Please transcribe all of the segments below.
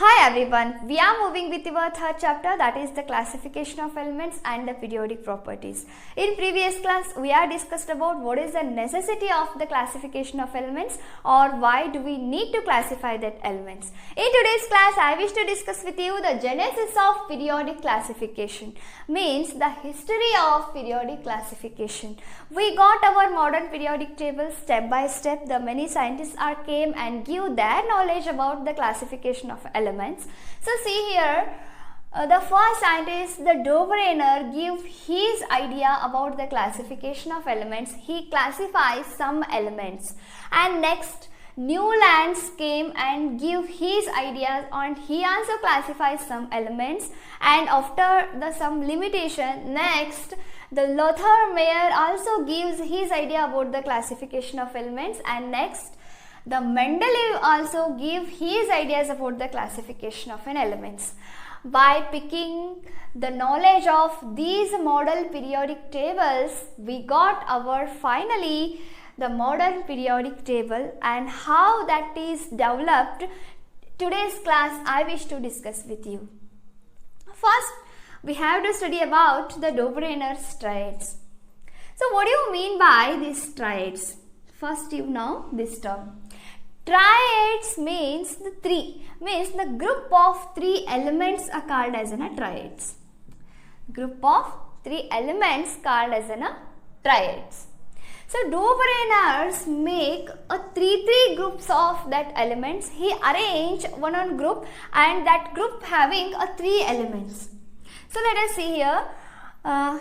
Hi everyone, we are moving with our third chapter, that is the classification of elements and the periodic properties. In previous class, we have discussed about what is the necessity of the classification of elements or why do we need to classify that elements. In today's class, I wish to discuss with you the genesis of periodic classification, means the history of periodic classification. We got our modern periodic table step by step. The many scientists came and give their knowledge about the classification of elements. So see here, the first scientist, the Dobereiner, give his idea about the classification of elements. He classifies some elements, and next Newlands came and give his ideas, and he also classifies some elements. And after some limitation, next the Lothar Meyer also gives his idea about the classification of elements, and next the Mendeleev also give his ideas about the classification of an elements. By picking the knowledge of these model periodic tables, we got our finally the modern periodic table, and how that is developed. Today's class I wish to discuss with you. First, we have to study about the Dobereiner's triads. So what do you mean by these triads? First, you know this term. Triads means the group of three elements are called as a triads. Group of three elements called as a triads. So Dobereiner make a three groups of that elements. He arrange one group, and that group having a three elements. So let us see here.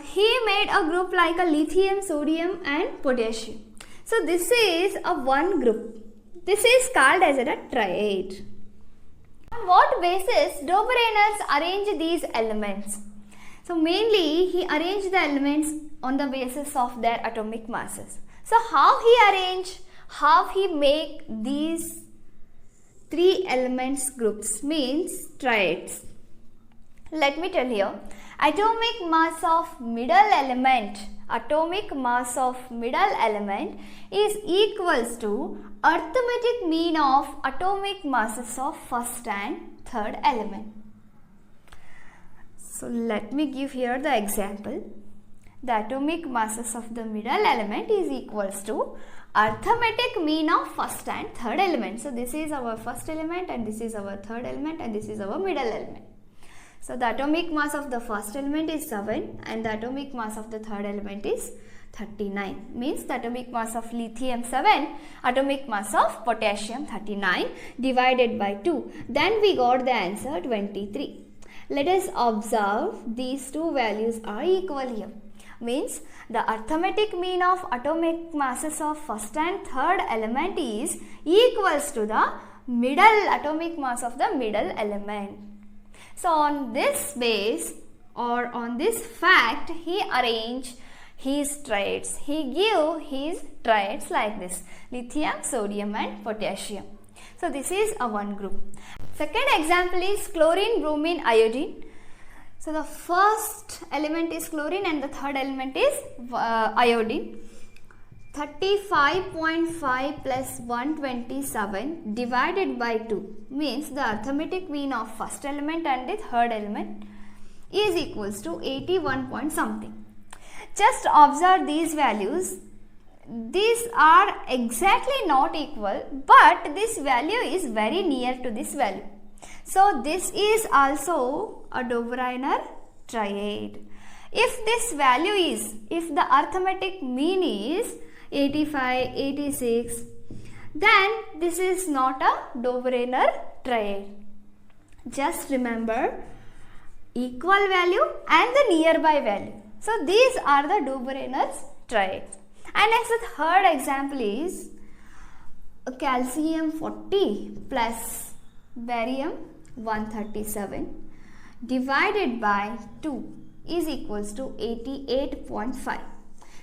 He made a group like a lithium, sodium and potassium. So this is a one group. This is called as a triad. On what basis Dobereiner arrange these elements? So mainly he arranged the elements on the basis of their atomic masses. So how he make these three elements groups means triads. Let me tell you, atomic mass of middle element is equals to arithmetic mean of atomic masses of first and third element. So let me give here the example. The atomic masses of the middle element is equals to arithmetic mean of first and third element. So this is our first element, and this is our third element, and this is our middle element. So the atomic mass of the first element is 7, and the atomic mass of the third element is 39. Means the atomic mass of lithium 7, atomic mass of potassium 39 divided by 2. Then we got the answer 23. Let us observe these two values are equal here. Means the arithmetic mean of atomic masses of first and third element is equals to the middle atomic mass of the middle element. So on this base or on this fact, he arranged his triads. He give his triads like this: lithium, sodium and potassium. So this is a one group. Second example is chlorine, bromine, iodine. So the first element is chlorine and the third element is iodine. 35.5 plus 127 divided by 2 means the arithmetic mean of first element and the third element is equals to 81 point something. Just observe these values. These are exactly not equal, but this value is very near to this value. So this is also a Dobereiner triad. If this value is, if the arithmetic mean is 85, 86, then this is not a Dobereiner triad. Just remember equal value and the nearby value. So these are the Dobereiner's triads. And next, the third example is calcium 40 plus barium 137 divided by 2 is equals to 88.5.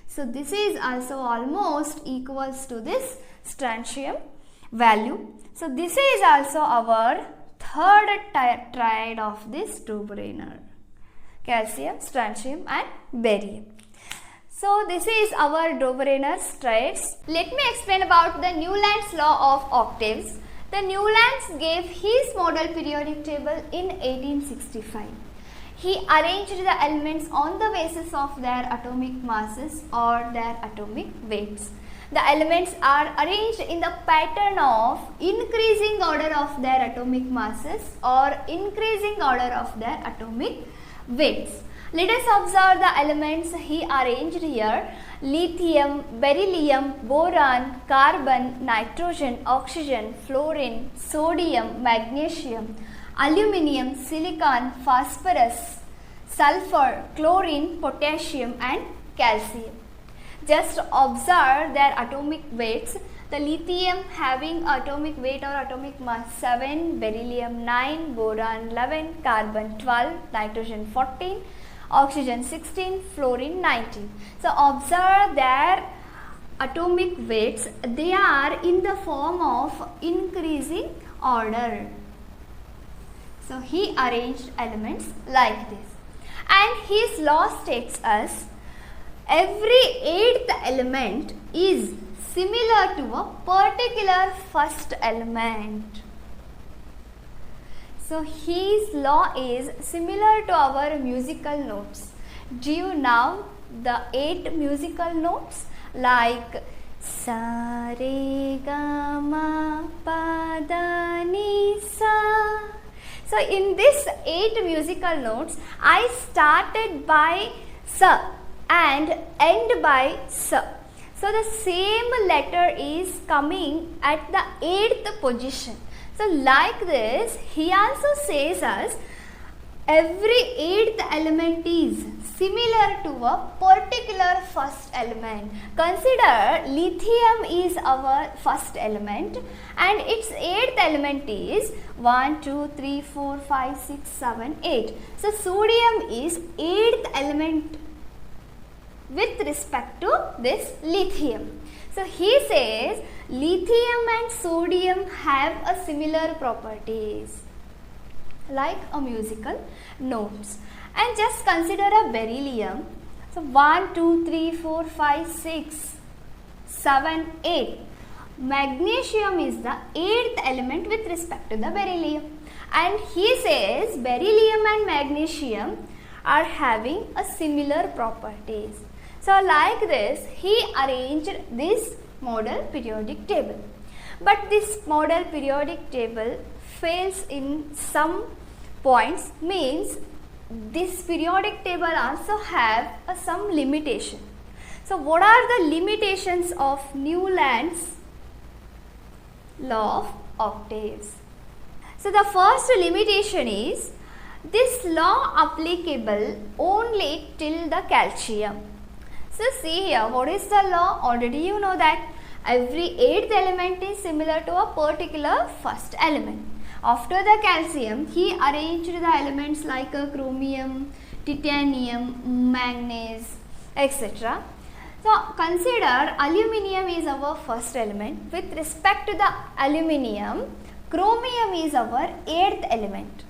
So this is also almost equals to this strontium value. So this is also our third triad of this Dobereiner: calcium, strontium and barium. So this is our Dobereiner's triads. Let me explain about the Newland's law of octaves. The Newlands gave his model periodic table in 1865. He arranged the elements on the basis of their atomic masses or their atomic weights. The elements are arranged in the pattern of increasing order of their atomic masses or increasing order of their atomic weights. Let us observe the elements he arranged here: lithium, beryllium, boron, carbon, nitrogen, oxygen, fluorine, sodium, magnesium, aluminium, silicon, phosphorus, sulfur, chlorine, potassium and calcium. Just observe their atomic weights. The lithium having atomic weight or atomic mass 7, beryllium 9, boron 11, carbon 12, nitrogen 14, oxygen 16, fluorine 19. So observe their atomic weights. They are in the form of increasing order. So he arranged elements like this. And his law states us every eighth element is similar to a particular first element. So his law is similar to our musical notes. Do you know the 8 musical notes like sa, re, ga, ma, pa, da, ni, sa. So in this 8 musical notes, I started by sa and end by sa. So the same letter is coming at the 8th position. So like this, he also says us every 8th element is similar to a particular first element. Consider lithium is our first element and its 8th element is 1, 2, 3, 4, 5, 6, 7, 8. So sodium is 8th element with respect to this lithium. So he says lithium and sodium have a similar properties like a musical notes. And just consider a beryllium. So 1, 2, 3, 4, 5, 6, 7, 8. Magnesium is the 8th element with respect to the beryllium. And he says beryllium and magnesium are having a similar properties. So like this, he arranged this model periodic table. But this model periodic table fails in some points, means this periodic table also have some limitation. So what are the limitations of Newlands law of octaves? So the first limitation is this law applicable only till the calcium. So see here, what is the law? Already you know that every 8th element is similar to a particular first element. After the calcium, he arranged the elements like chromium, titanium, manganese, etc. So consider aluminium is our first element. With respect to the aluminium, chromium is our 8th element.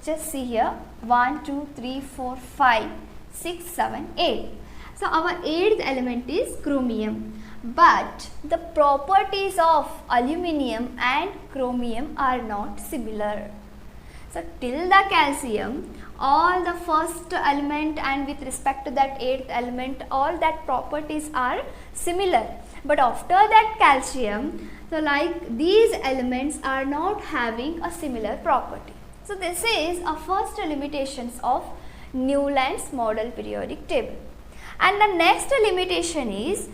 Just see here, 1, 2, 3, 4, 5, 6, 7, 8. So our 8th element is chromium, but the properties of aluminium and chromium are not similar. So till the calcium, all the first element and with respect to that 8th element, all that properties are similar. But after that calcium, so like these elements are not having a similar property. So this is a first limitations of Newlands model periodic table. And the next limitation is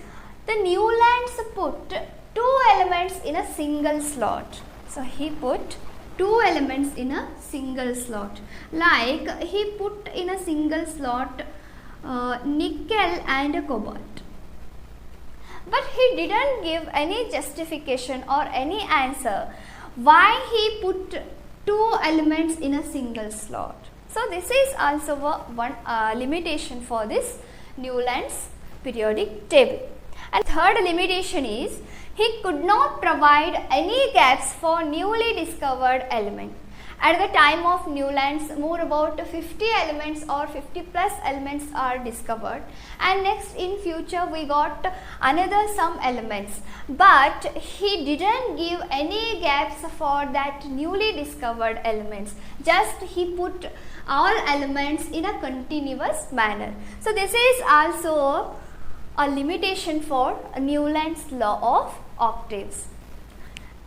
the Newlands put 2 elements in a single slot. So he put 2 elements in a single slot. Like he put in a single slot nickel and cobalt. But he didn't give any justification or any answer why he put 2 elements in a single slot. So this is also one limitation for this Newlands periodic table. And third limitation is he could not provide any gaps for newly discovered element. At the time of Newlands, more about 50 elements or 50 plus elements are discovered, and next in future we got another some elements, but he didn't give any gaps for that newly discovered elements, just he put all elements in a continuous manner. So this is also a limitation for Newland's law of octaves.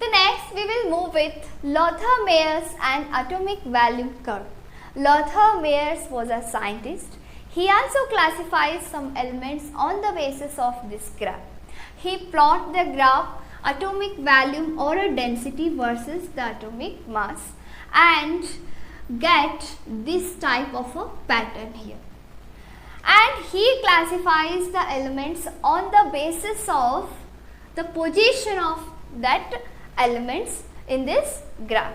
The next we will move with Lothar-Meyers and atomic volume curve. Lothar-Meyers was a scientist. He also classifies some elements on the basis of this graph. He plot the graph atomic volume or a density versus the atomic mass and get this type of a pattern here. And he classifies the elements on the basis of the position of that elements in this graph.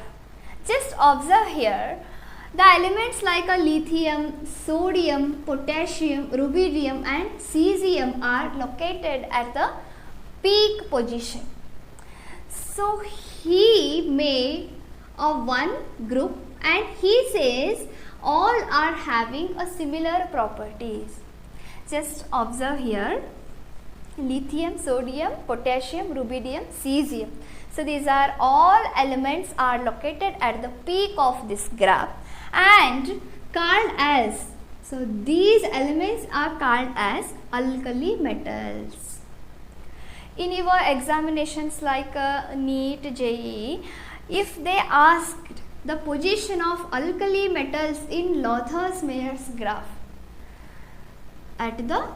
Just observe here, the elements like a lithium, sodium, potassium, rubidium and cesium are located at the peak position. So he made a one group and he says all are having a similar properties. Just observe here, lithium, sodium, potassium, rubidium, cesium. So these are all elements are located at the peak of this graph and called as, so these elements are called as alkali metals. In your examinations like NEET, JEE, if they asked the position of alkali metals in Lothar-Meyers graph at the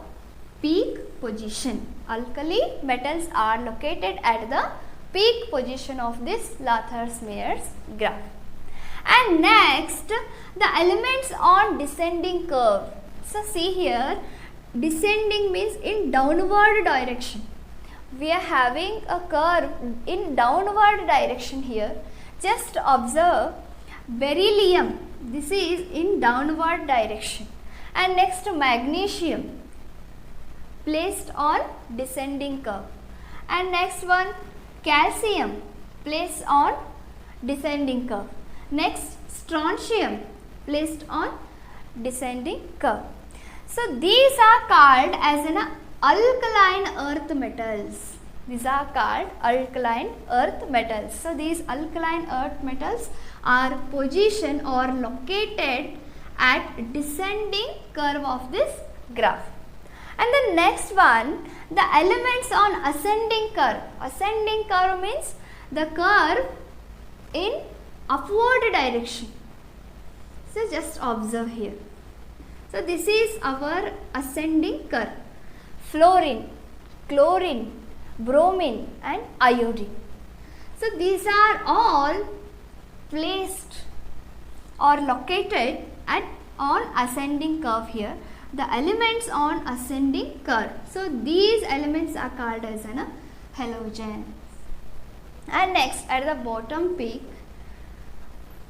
peak position, alkali metals are located at the peak position of this Lothar-Meyers graph. And next, the elements on descending curve. So see here, descending means in downward direction. We are having a curve in downward direction here. Just observe beryllium, this is in downward direction. And next, magnesium placed on descending curve. And next one, calcium placed on descending curve. Next, strontium placed on descending curve. So these are called as an alkaline earth metals. These are called alkaline earth metals. So these alkaline earth metals are positioned or located at descending curve of this graph. And the next one, the elements on ascending curve. Ascending curve means the curve in upward direction. So just observe here. So this is our ascending curve. Fluorine, chlorine, bromine and iodine. So these are all placed or located at on ascending curve here. The elements on ascending curve. So these elements are called as an halogen. And next, at the bottom peak,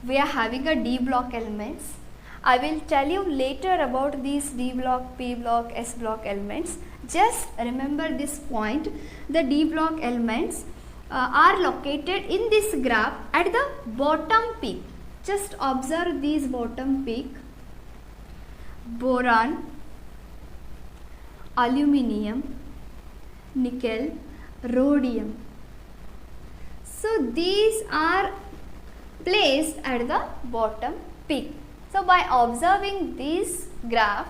we are having a D block elements. I will tell you later about these D block, P block, S block elements. Just remember this point. The D block elements are located in this graph at the bottom peak. Just observe these bottom peak. Boron, aluminium, nickel, rhodium. So these are placed at the bottom peak. So by observing this graph,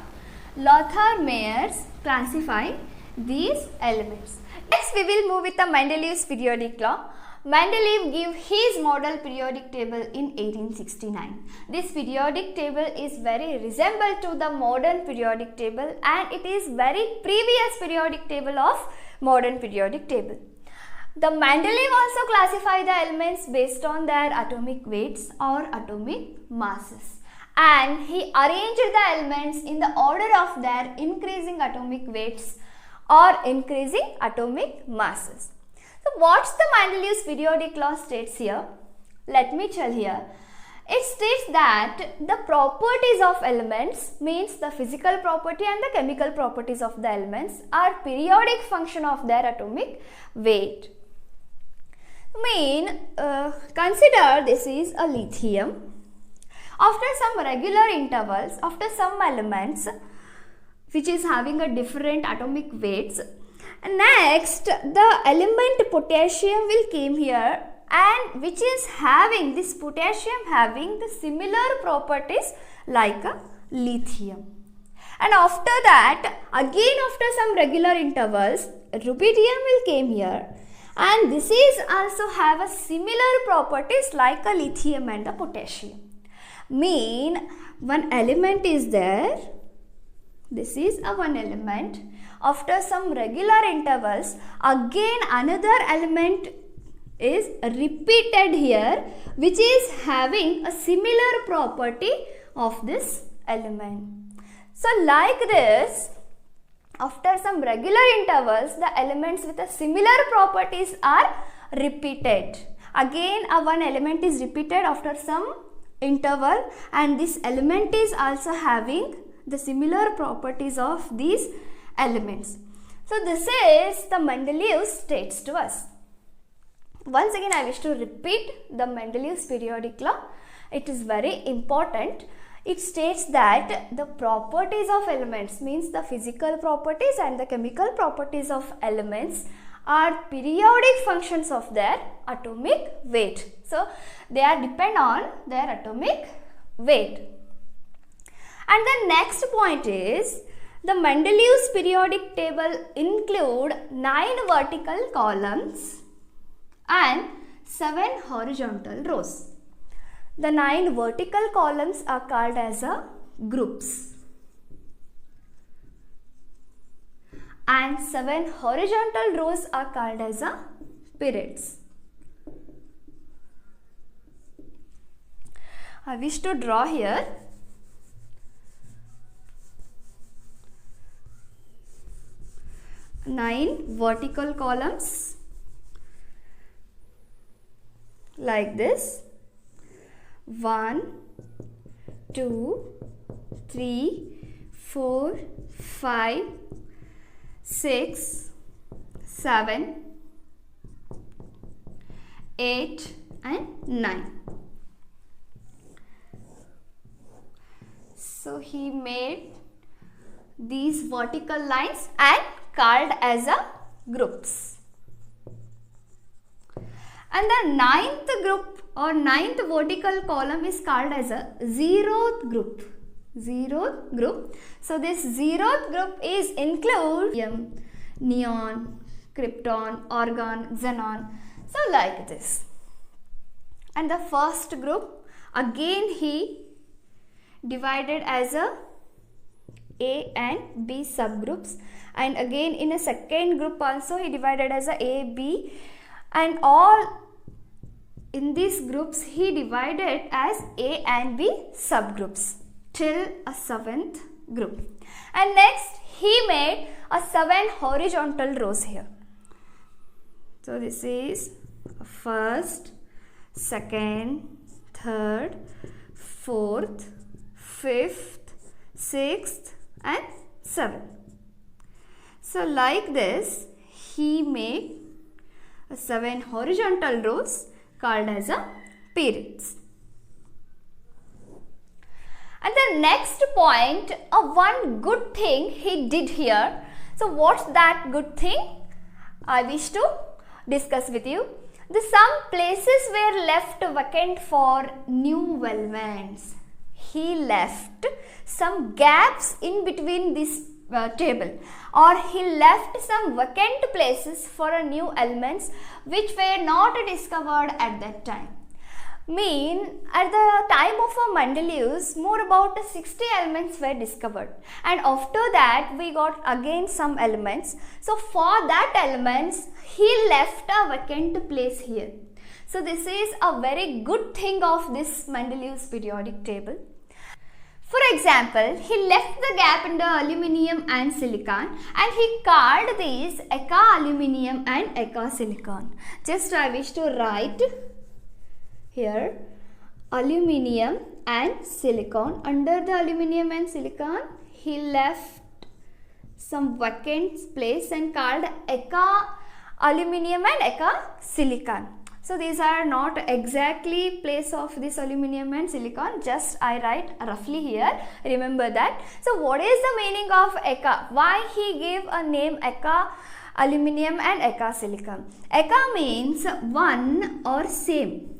Lothar-Meyers classify these elements. Next we will move with the Mendeleev's periodic law. Mendeleev gave his model periodic table in 1869. This periodic table is very resembled to the modern periodic table and it is very previous periodic table of modern periodic table. The Mendeleev also classified the elements based on their atomic weights or atomic masses, and he arranged the elements in the order of their increasing atomic weights or increasing atomic masses. So what's the Mendeleev's periodic law states here? Let me tell here. It states that the properties of elements, means the physical property and the chemical properties of the elements, are periodic function of their atomic weight. Consider this is a lithium. After some regular intervals, after some elements which is having a different atomic weights, next the element potassium will came here, and which is having this potassium having the similar properties like a lithium. And after that, again after some regular intervals, rubidium will came here, and this is also have a similar properties like a lithium and the potassium. Mean one element is there, this is a one element. After some regular intervals, again another element is repeated here, which is having a similar property of this element. So like this, after some regular intervals, the elements with a similar properties are repeated. Again one element is repeated after some interval, and this element is also having the similar properties of these elements. So this is the Mendeleev's states to us. Once again I wish to repeat the Mendeleev's periodic law. It is very important. It states that the properties of elements, means the physical properties and the chemical properties of elements, are periodic functions of their atomic weight. So they are depend on their atomic weight. And the next point is, the Mendeleev's periodic table include 9 vertical columns and 7 horizontal rows. The 9 vertical columns are called as groups, and 7 horizontal rows are called as periods. I wish to draw here 9 vertical columns like this. 1, 2, 3, 4, 5, 6, 7, 8 and 9. So he made these vertical lines and called as groups. And the 9th group or 9th vertical column is called as a 0th group. 0th group. So this 0th group is include neon, krypton, argon, xenon. So like this. And the first group, again he divided as A and B subgroups, and again in a second group also he divided as A, B, and all in these groups he divided as A and B subgroups till a 7th group. And next he made a 7 horizontal rows here. So this is first, second, third, fourth, fifth, sixth and 7th. So like this he made 7 horizontal rows called as periods. And the next point, one good thing he did here. So what's that good thing? I wish to discuss with you. Some places were left vacant for new elements. He left some gaps in between this table, or he left some vacant places for new elements which were not discovered at that time. At the time of Mendeleev's, more about 60 elements were discovered, and after that we got again some elements. So for that elements he left a vacant place here. So this is a very good thing of this Mendeleev's periodic table. For example, he left the gap in the aluminium and silicon, and he called these Eka aluminium and Eka silicon. Just I wish to write here aluminium and silicon. Under the aluminium and silicon he left some vacant place and called Eka aluminium and Eka silicon. So these are not exactly place of this aluminum and silicon, just I write roughly here, remember that. So what is the meaning of eka? Why he gave a name eka aluminum and eka silicon? Eka means one or same.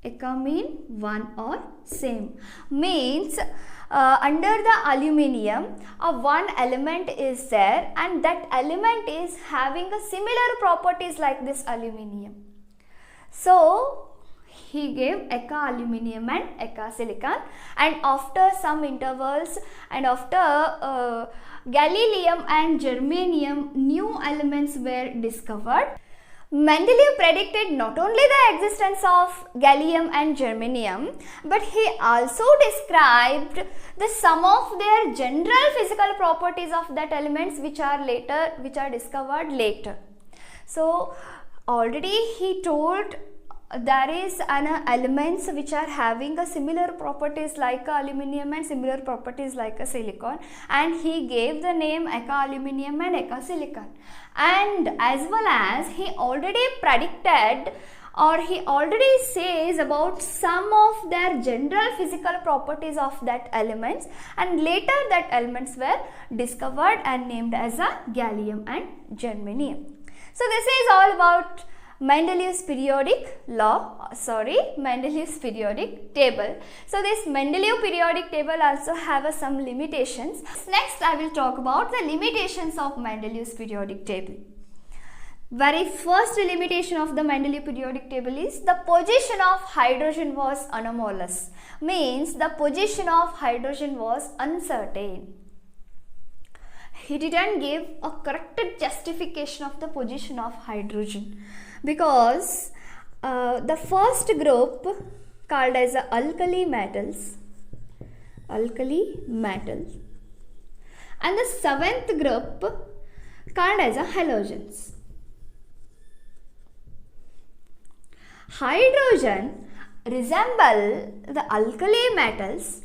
Eka mean one or same. Means under the aluminium one element is there and that element is having a similar properties like this aluminium. So he gave eka aluminium and eka silicon, and after some intervals and after gallium and germanium new elements were discovered. Mendeleev predicted not only the existence of gallium and germanium, but he also described the sum of their general physical properties of that elements which are discovered later. So already he told there is an elements which are having a similar properties like a aluminium and similar properties like a silicon, and he gave the name eka aluminium and eka silicon. And as well as he already predicted or he already says about some of their general physical properties of that elements, and later that elements were discovered and named as a gallium and germanium. So this is all about Mendeleev's periodic table. So this Mendeleev periodic table also have some limitations. Next I will talk about the limitations of Mendeleev's periodic table. Very first limitation of the Mendeleev periodic table is the position of hydrogen was anomalous. Means the position of hydrogen was uncertain. He didn't give a correct justification of the position of hydrogen, because the first group called as alkali metals, and the seventh group called as halogens. Hydrogen resemble the alkali metals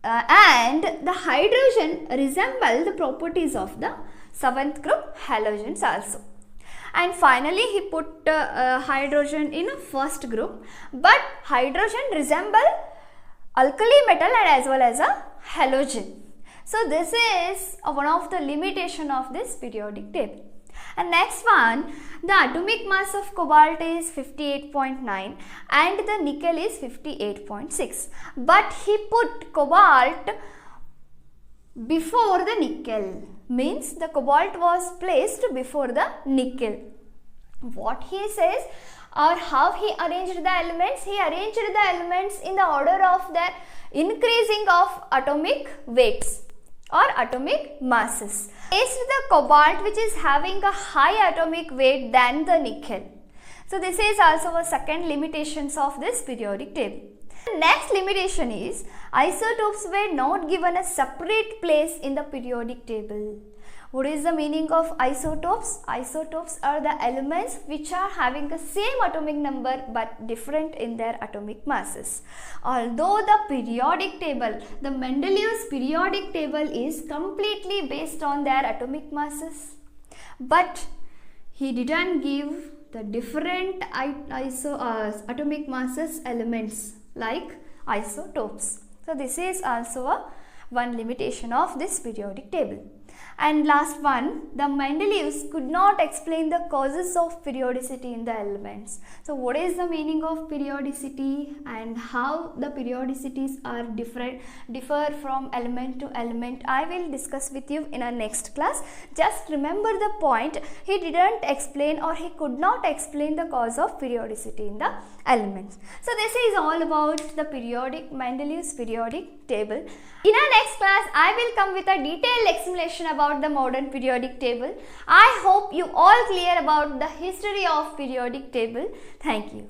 and the hydrogen resemble the properties of the seventh group halogens also. And finally he put hydrogen in a first group, but hydrogen resemble alkali metal and as well as a halogen. So this is one of the limitation of this periodic table. And next one, the atomic mass of cobalt is 58.9 and the nickel is 58.6, but he put cobalt before the nickel, means the cobalt was placed before the nickel. What he says or how he arranged the elements? He arranged the elements in the order of the increasing of atomic weights or atomic masses. Placed the cobalt which is having a high atomic weight than the nickel. So this is also a second limitations of this periodic table. The next limitation is isotopes were not given a separate place in the periodic table. What is the meaning of isotopes? Isotopes are the elements which are having the same atomic number but different in their atomic masses. Although the periodic table, the Mendeleev's periodic table is completely based on their atomic masses, but he didn't give the different atomic masses elements like isotopes. So this is also one limitation of this periodic table. And last one, the Mendeleevs could not explain the causes of periodicity in the elements. So what is the meaning of periodicity and how the periodicities are differ from element to element? I will discuss with you in our next class. Just remember the point, he didn't explain or he could not explain the cause of periodicity in the elements. So this is all about the Mendeleev's periodic table. In our next class, I will come with a detailed explanation about the modern periodic table. I hope you all clear about the history of periodic table. Thank you.